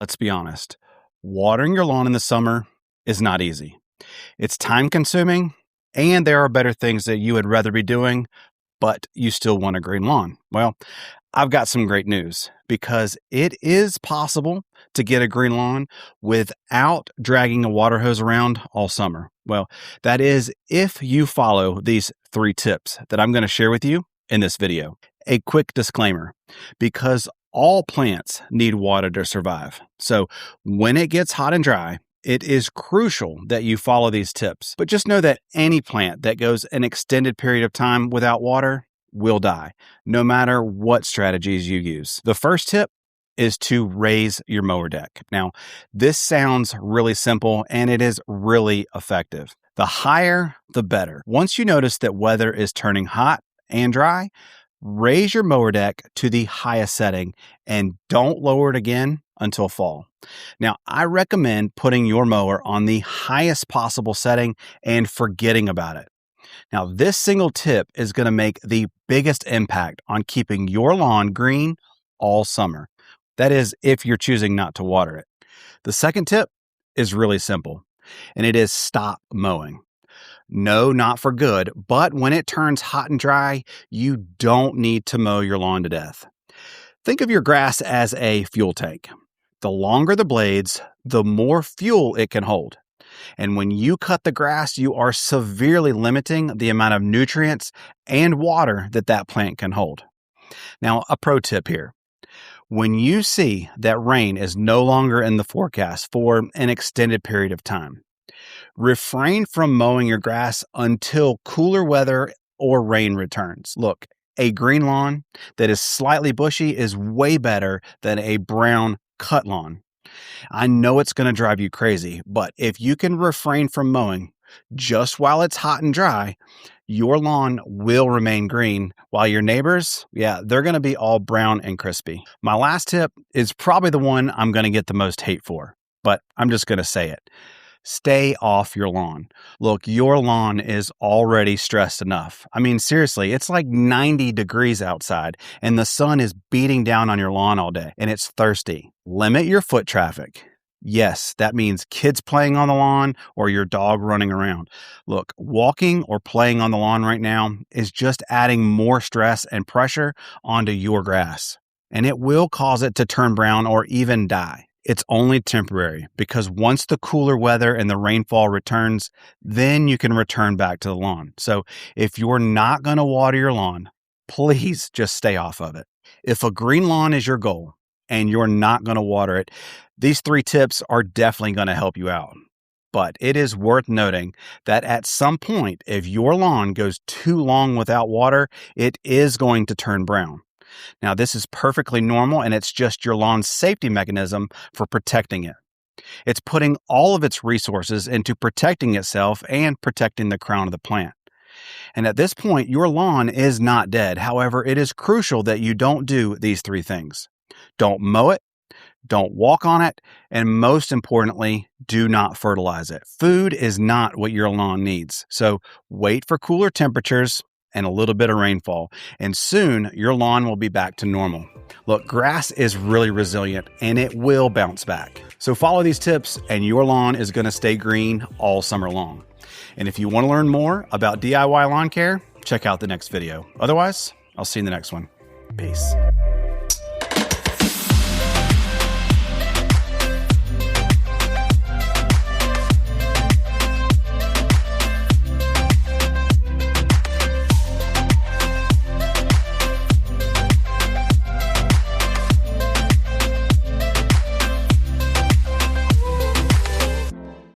Let's be honest. Watering your lawn in the summer is not easy. It's time consuming, and there are better things that you would rather be doing, but you still want a green lawn. Well, I've got some great news because it is possible to get a green lawn without dragging a water hose around all summer. Well, that is if you follow these 3 tips that I'm going to share with you in this video. A quick disclaimer, because all plants need water to survive. So when it gets hot and dry, it is crucial that you follow these tips. But just know that any plant that goes an extended period of time without water will die, no matter what strategies you use. The first tip is to raise your mower deck. Now, this sounds really simple and it is really effective. The higher, the better. Once you notice that weather is turning hot and dry, raise your mower deck to the highest setting and don't lower it again until fall. Now, I recommend putting your mower on the highest possible setting and forgetting about it. Now, this single tip is going to make the biggest impact on keeping your lawn green all summer. That is, if you're choosing not to water it. The second tip is really simple, and it is stop mowing. No, not for good, but when it turns hot and dry, you don't need to mow your lawn to death. Think of your grass as a fuel tank. The longer the blades, the more fuel it can hold. And when you cut the grass, you are severely limiting the amount of nutrients and water that plant can hold. Now, a pro tip here. When you see that rain is no longer in the forecast for an extended period of time, refrain from mowing your grass until cooler weather or rain returns. Look, a green lawn that is slightly bushy is way better than a brown cut lawn. I know it's going to drive you crazy, but if you can refrain from mowing just while it's hot and dry, your lawn will remain green while your neighbors, they're going to be all brown and crispy. My last tip is probably the one I'm going to get the most hate for, but I'm just going to say it. Stay off your lawn. Look, your lawn is already stressed enough. I mean, seriously, it's like 90 degrees outside and the sun is beating down on your lawn all day and it's thirsty. Limit your foot traffic. Yes, that means kids playing on the lawn or your dog running around. Look, walking or playing on the lawn right now is just adding more stress and pressure onto your grass, and it will cause it to turn brown or even die. It's only temporary because once the cooler weather and the rainfall returns, then you can return back to the lawn. So if you're not going to water your lawn, please just stay off of it. If a green lawn is your goal and you're not going to water it, these 3 tips are definitely going to help you out. But it is worth noting that at some point, if your lawn goes too long without water, it is going to turn brown. Now, this is perfectly normal, and it's just your lawn's safety mechanism for protecting it. It's putting all of its resources into protecting itself and protecting the crown of the plant. And at this point, your lawn is not dead. However, it is crucial that you don't do these 3 things. Don't mow it, don't walk on it, and most importantly, do not fertilize it. Food is not what your lawn needs. So wait for cooler temperatures and a little bit of rainfall, and soon your lawn will be back to normal. Look, grass is really resilient and it will bounce back. So follow these tips and your lawn is going to stay green all summer long. And if you want to learn more about DIY lawn care, check out the next video. Otherwise, I'll see you in the next one. Peace.